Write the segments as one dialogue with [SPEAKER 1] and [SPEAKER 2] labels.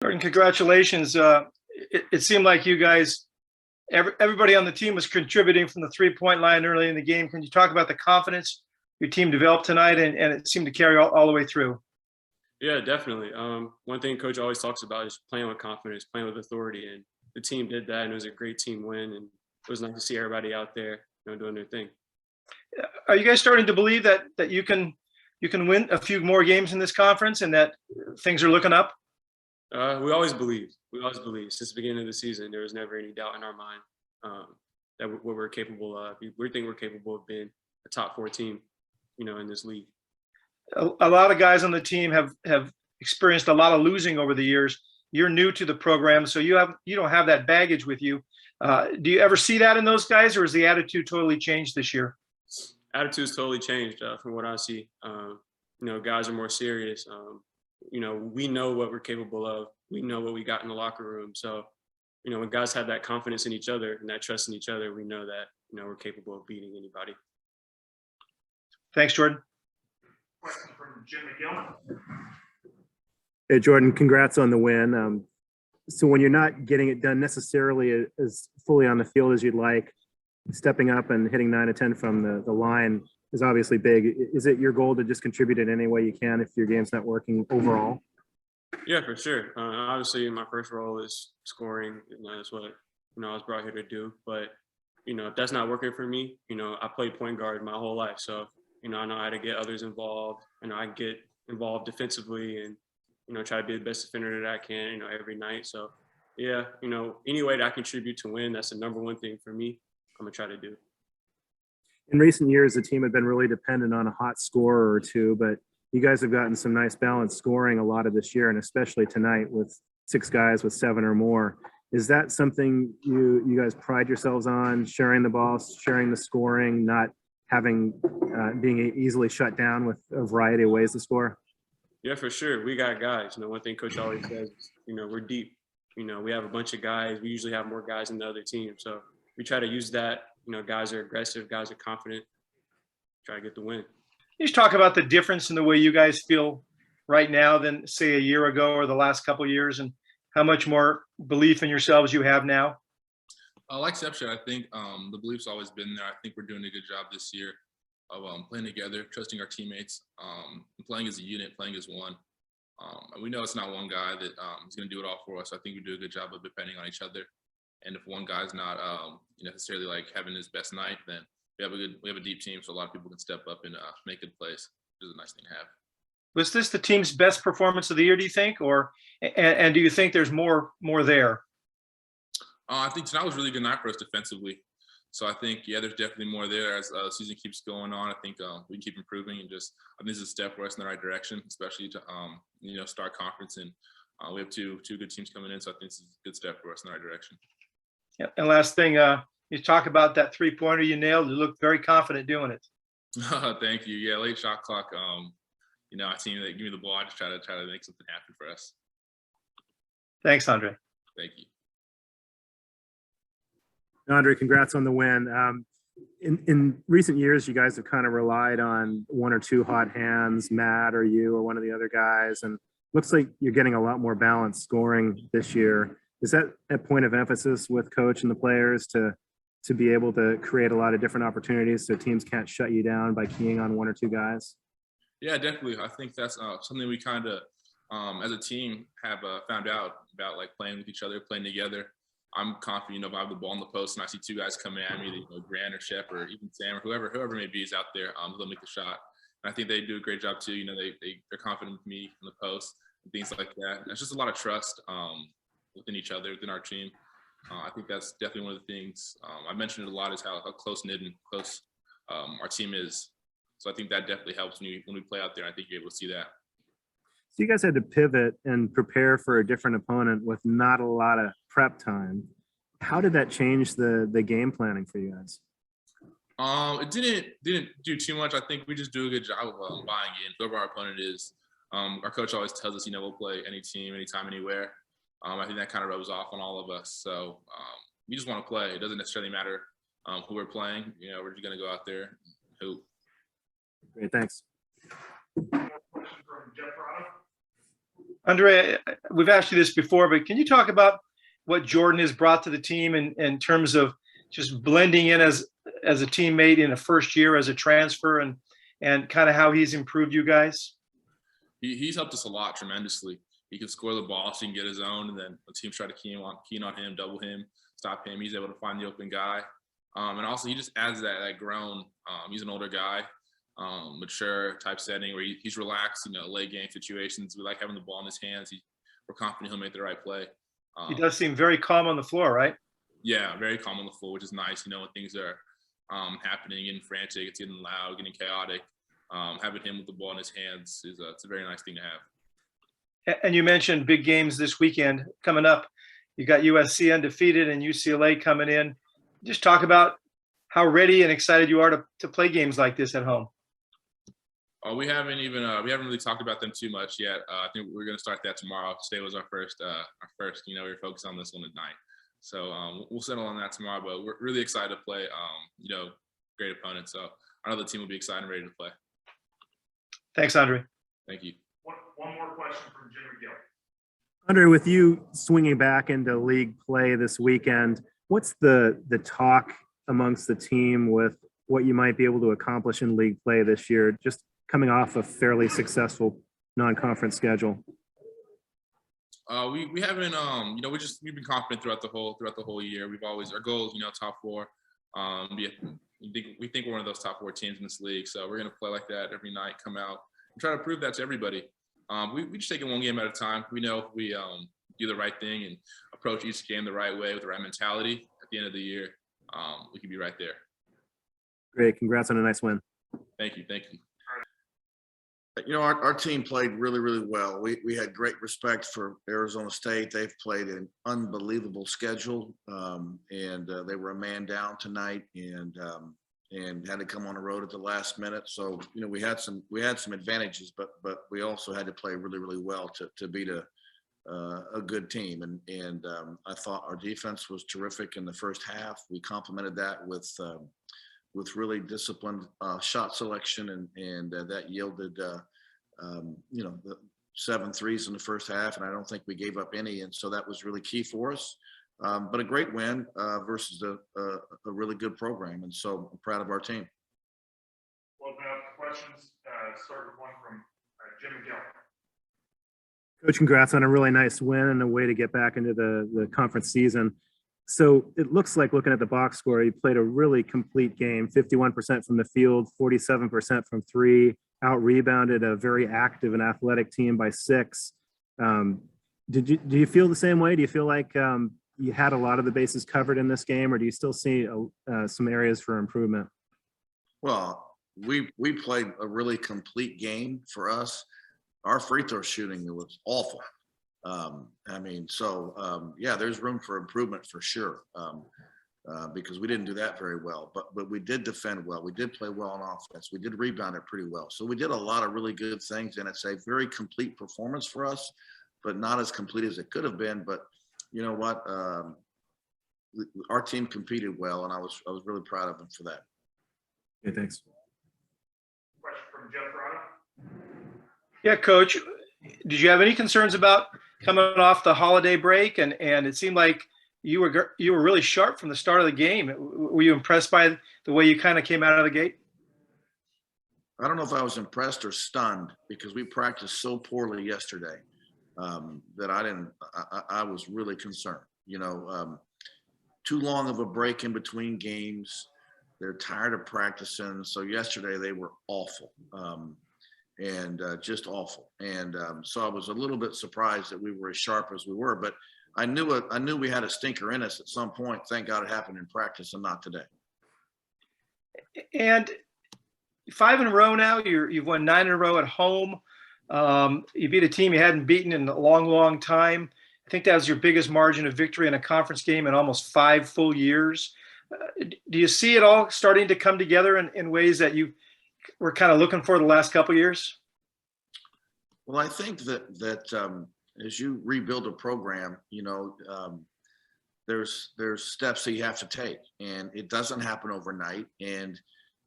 [SPEAKER 1] Jordan, congratulations. It seemed like you guys, everybody on the team was contributing from the 3-point line early in the game. Can you talk about the confidence your team developed tonight and it seemed to carry all the way through?
[SPEAKER 2] Yeah, definitely. One thing Coach always talks about is playing with confidence, playing with authority, and the team did that, and it was a great team win, and it was nice to see everybody out there, doing their thing.
[SPEAKER 1] Are you guys starting to believe that you can win a few more games in this conference and that things are looking up?
[SPEAKER 2] We always believe. We always believe. Since the beginning of the season, there was never any doubt in our mind that what we're capable of. We think we're capable of being a top 4 team, in this league.
[SPEAKER 1] A lot of guys on the team have experienced a lot of losing over the years. You're new to the program, so you don't have that baggage with you. Do you ever see that in those guys, or is the attitude totally changed this year?
[SPEAKER 2] Attitude's totally changed from what I see. Guys are more serious. We know what we're capable of. We know what we got in the locker room. So, when guys have that confidence in each other and that trust in each other, we know that, we're capable of beating anybody.
[SPEAKER 1] Thanks, Jordan.
[SPEAKER 3] Question from Jim McGill.
[SPEAKER 4] Hey, Jordan, congrats on the win. So when you're not getting it done necessarily as fully on the field as you'd like, stepping up and hitting 9 of 10 from the line is obviously big. Is it your goal to just contribute in any way you can if your game's not working overall?
[SPEAKER 2] Yeah, for sure. Obviously, my first role is scoring. That's what I was brought here to do. But if that's not working for me, I played point guard my whole life, so I know how to get others involved. I get involved defensively and try to be the best defender that I can. Every night. So yeah, any way that I contribute to win, that's the number one thing for me. I'm gonna try to do.
[SPEAKER 4] In recent years, the team had been really dependent on a hot scorer or two, but you guys have gotten some nice balance scoring a lot of this year, and especially tonight with 6 guys with 7 or more. Is that something you guys pride yourselves on, sharing the ball, sharing the scoring, not having being easily shut down with a variety of ways to score?
[SPEAKER 2] Yeah, for sure. We got guys. One thing Coach always says, we're deep. We have a bunch of guys. We usually have more guys than the other team. So we try to use that. Guys are aggressive, guys are confident, try to get the win.
[SPEAKER 1] Can you just talk about the difference in the way you guys feel right now than, say, a year ago or the last couple of years, and how much more belief in yourselves you have now?
[SPEAKER 5] Like Sep said, I think the belief's always been there. I think we're doing a good job this year of playing together, trusting our teammates, playing as a unit, playing as one. And we know it's not one guy that is going to do it all for us. I think we do a good job of depending on each other. And if one guy's not necessarily like having his best night, then we have a deep team, so a lot of people can step up and make good plays, which is a nice thing to have.
[SPEAKER 1] Was this the team's best performance of the year, do you think, and do you think there's more there?
[SPEAKER 5] I think tonight was a really good night for us defensively. So I think, yeah, there's definitely more there as the season keeps going on. I think we can keep improving, and I think this is a step for us in the right direction, especially to start conference. And we have two good teams coming in, so I think this is a good step for us in the right direction.
[SPEAKER 1] Yeah. And last thing, you talk about that 3-pointer you nailed. You look very confident doing it.
[SPEAKER 5] Thank you. Yeah, late shot clock. A team that give me the ball, I just try to make something happen for us.
[SPEAKER 1] Thanks, Andre.
[SPEAKER 5] Thank you.
[SPEAKER 4] Andre, congrats on the win. In recent years, you guys have kind of relied on 1 or 2 hot hands, Matt or you or one of the other guys, and looks like you're getting a lot more balanced scoring this year. Is that a point of emphasis with coach and the players to be able to create a lot of different opportunities so teams can't shut you down by keying on 1 or 2 guys?
[SPEAKER 5] Yeah, definitely. I think that's something we kind of, as a team, have found out about, like playing with each other, playing together. I'm confident, if I have the ball in the post and I see 2 guys coming at me, Grant or Shep or even Sam or whoever may be is out there, they'll make the shot. And I think they do a great job too. They're confident with me in the post and things like that. And it's just a lot of trust within each other, within our team. I think that's definitely one of the things I mentioned it a lot, is how close-knit and close our team is. So I think that definitely helps when we play out there. I think you're able to see that.
[SPEAKER 4] So you guys had to pivot and prepare for a different opponent with not a lot of prep time. How did that change the game planning for you guys?
[SPEAKER 5] It didn't do too much. I think we just do a good job of buying in whoever our opponent is. Our coach always tells us, we'll play any team, anytime, anywhere. I think that kind of rubs off on all of us. So we just want to play. It doesn't necessarily matter who we're playing. We're just going to go out there and hoop.
[SPEAKER 4] Great, thanks.
[SPEAKER 3] Question from Jeff Prado.
[SPEAKER 1] Andre, we've asked you this before, but can you talk about what Jordan has brought to the team in terms of just blending in as a teammate in a first year as a transfer, and kind of how he's improved you guys?
[SPEAKER 5] He's helped us a lot tremendously. He can score the ball, so he can get his own, and then when teams try to key on him, double him, stop him, he's able to find the open guy. And also, he just adds that grown. He's an older guy, mature type setting where he's relaxed. Late game situations, we like having the ball in his hands. We're confident he'll make the right play.
[SPEAKER 1] He does seem very calm on the floor, right?
[SPEAKER 5] Yeah, very calm on the floor, which is nice. When things are happening, getting frantic, it's getting loud, getting chaotic. Having him with the ball in his hands it's a very nice thing to have.
[SPEAKER 1] And you mentioned big games this weekend coming up. You got USC undefeated and UCLA coming in. Just talk about how ready and excited you are to play games like this at home.
[SPEAKER 5] We haven't really talked about them too much yet. I think we're going to start that tomorrow. Today was our first. We're focused on this one tonight, so we'll settle on that tomorrow. But we're really excited to play. Great opponents. So I know the team will be excited and ready to play.
[SPEAKER 1] Thanks, Andre.
[SPEAKER 5] Thank you.
[SPEAKER 3] One more question from Jim McGill.
[SPEAKER 4] Andre, with you swinging back into league play this weekend, what's the talk amongst the team with what you might be able to accomplish in league play this year, just coming off a fairly successful non-conference schedule?
[SPEAKER 5] We haven't we've been confident throughout the whole year. Our goal is top four. We think we're one of those top four teams in this league, so we're going to play like that every night, come out and try to prove that to everybody. We just take it one game at a time. We know if we do the right thing and approach each game the right way with the right mentality, at the end of the year, we can be right there.
[SPEAKER 4] Great. Congrats on a nice win.
[SPEAKER 5] Thank you.
[SPEAKER 6] Our team played really, really well. We had great respect for Arizona State. They've played an unbelievable schedule, and they were a man down tonight, and had to come on the road at the last minute. So we had some advantages, but we also had to play really, really well to beat a good team. And I thought our defense was terrific in the first half. We complemented that with really disciplined shot selection, and that yielded the 7 threes in the first half, and I don't think we gave up any, and so that was really key for us. But a great win versus a really good program, and so I'm proud of our team.
[SPEAKER 3] We'll open up the questions. Start with one from Jim McGill.
[SPEAKER 4] Coach, congrats on a really nice win and a way to get back into the conference season. So it looks like, looking at the box score, you played a really complete game, 51% from the field, 47% from three, out-rebounded a very active and athletic team by 6. Do you feel the same way? Do you feel like you had a lot of the bases covered in this game, or do you still see some areas for improvement?
[SPEAKER 6] Well, we played a really complete game for us. Our free throw shooting was awful. There's room for improvement for sure, because we didn't do that very well, but we did defend well. We did play well on offense. We did rebound it pretty well. So we did a lot of really good things, and it's a very complete performance for us, but not as complete as it could have been. But you know what? Our team competed well, and I was really proud of them for that.
[SPEAKER 4] Okay, thanks.
[SPEAKER 3] Question from Jeff Rada.
[SPEAKER 1] Yeah, Coach, did you have any concerns about coming off the holiday break? And it seemed like you were really sharp from the start of the game. Were you impressed by the way you kind of came out of the gate?
[SPEAKER 6] I don't know if I was impressed or stunned, because we practiced so poorly yesterday that I was really concerned. Too long of a break in between games. They're tired of practicing. So yesterday they were awful. And just awful. And so I was a little bit surprised that we were as sharp as we were, but I knew we had a stinker in us at some point. Thank God it happened in practice and not today.
[SPEAKER 1] And 5 in a row now, you've won 9 in a row at home. You beat a team you hadn't beaten in a long, long time. I think that was your biggest margin of victory in a conference game in almost 5 full years. Do you see it all starting to come together in ways that you were kind of looking for the last couple of years?
[SPEAKER 6] Well, I think that as you rebuild a program, there's steps that you have to take, and it doesn't happen overnight. And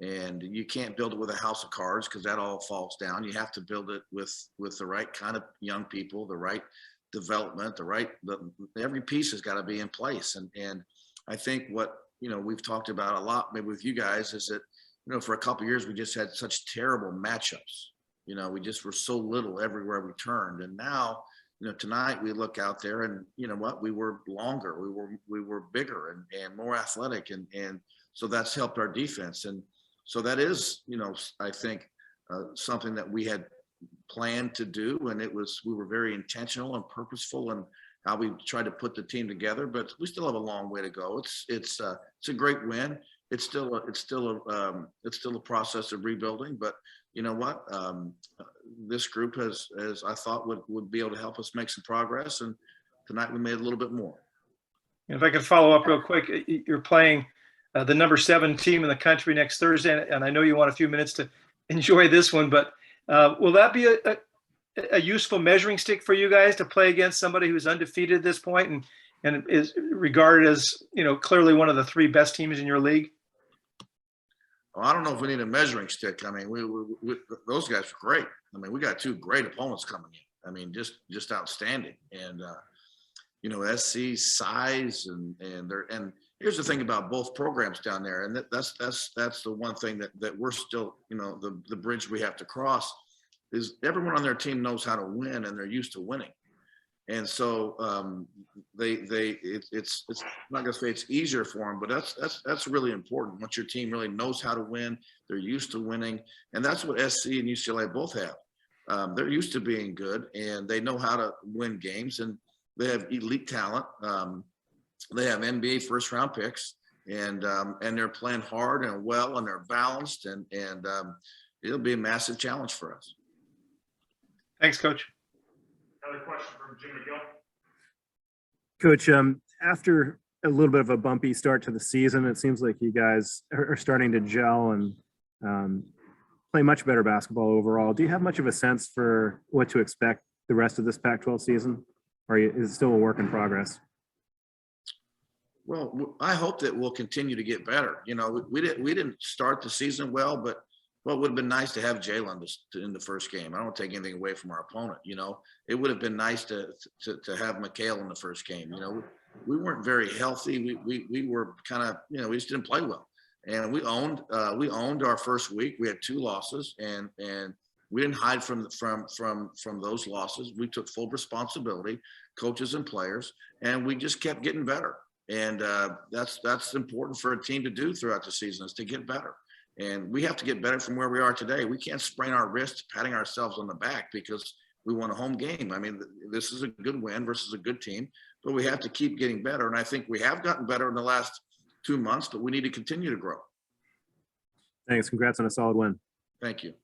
[SPEAKER 6] And you can't build it with a house of cards because that all falls down. You have to build it with the right kind of young people, the right development, every piece has got to be in place. And I think what, we've talked about a lot, maybe with you guys, is that, for a couple of years, we just had such terrible matchups. We just were so little everywhere we turned. And now, tonight we look out there and you know what, we were longer, we were bigger and more athletic. And so that's helped our defense. And so that is, I think something that we had planned to do. And we were very intentional and purposeful in how we tried to put the team together, but we still have a long way to go. It's a great win. It's still a process of rebuilding, but you know what? This group has I thought would be able to help us make some progress. And tonight we made a little bit more.
[SPEAKER 1] If I could follow up real quick, you're playing the number 7 team in the country next Thursday, and I know you want a few minutes to enjoy this one, but will that be a useful measuring stick for you guys to play against somebody who's undefeated at this point and is regarded as, clearly one of the 3 best teams in your league?
[SPEAKER 6] Well, I don't know if we need a measuring stick. I mean, those guys are great. I mean, we got 2 great opponents coming in. I mean, just outstanding. And SC's size and here's the thing about both programs down there, and that's the one thing that we're still, the bridge we have to cross is everyone on their team knows how to win and they're used to winning. And so it's not gonna say it's easier for them, but that's really important. Once your team really knows how to win, they're used to winning, and that's what SC and UCLA both have. They're used to being good, and they know how to win games, and they have elite talent. They have NBA first-round picks, and they're playing hard and well, and they're balanced, and it'll be a massive challenge for us.
[SPEAKER 1] Thanks, Coach.
[SPEAKER 3] Another question from Jim McGill.
[SPEAKER 4] Coach, after a little bit of a bumpy start to the season, it seems like you guys are starting to gel and play much better basketball overall. Do you have much of a sense for what to expect the rest of this Pac-12 season, or is it still a work in progress?
[SPEAKER 6] Well, I hope that we'll continue to get better. We didn't start the season well, but it would have been nice to have Jalen in the first game. I don't take anything away from our opponent. It would have been nice to have Mikhail in the first game. We weren't very healthy. We were kind of, we just didn't play well. And we owned our first week. We had 2 losses, and we didn't hide from those losses. We took full responsibility, coaches and players, and we just kept getting better. And that's important for a team to do throughout the season, is to get better. And we have to get better from where we are today. We can't sprain our wrists patting ourselves on the back because we won a home game. I mean, this is a good win versus a good team, but we have to keep getting better. And I think we have gotten better in the last 2 months, but we need to continue to grow.
[SPEAKER 4] Thanks. Congrats on a solid win.
[SPEAKER 6] Thank you.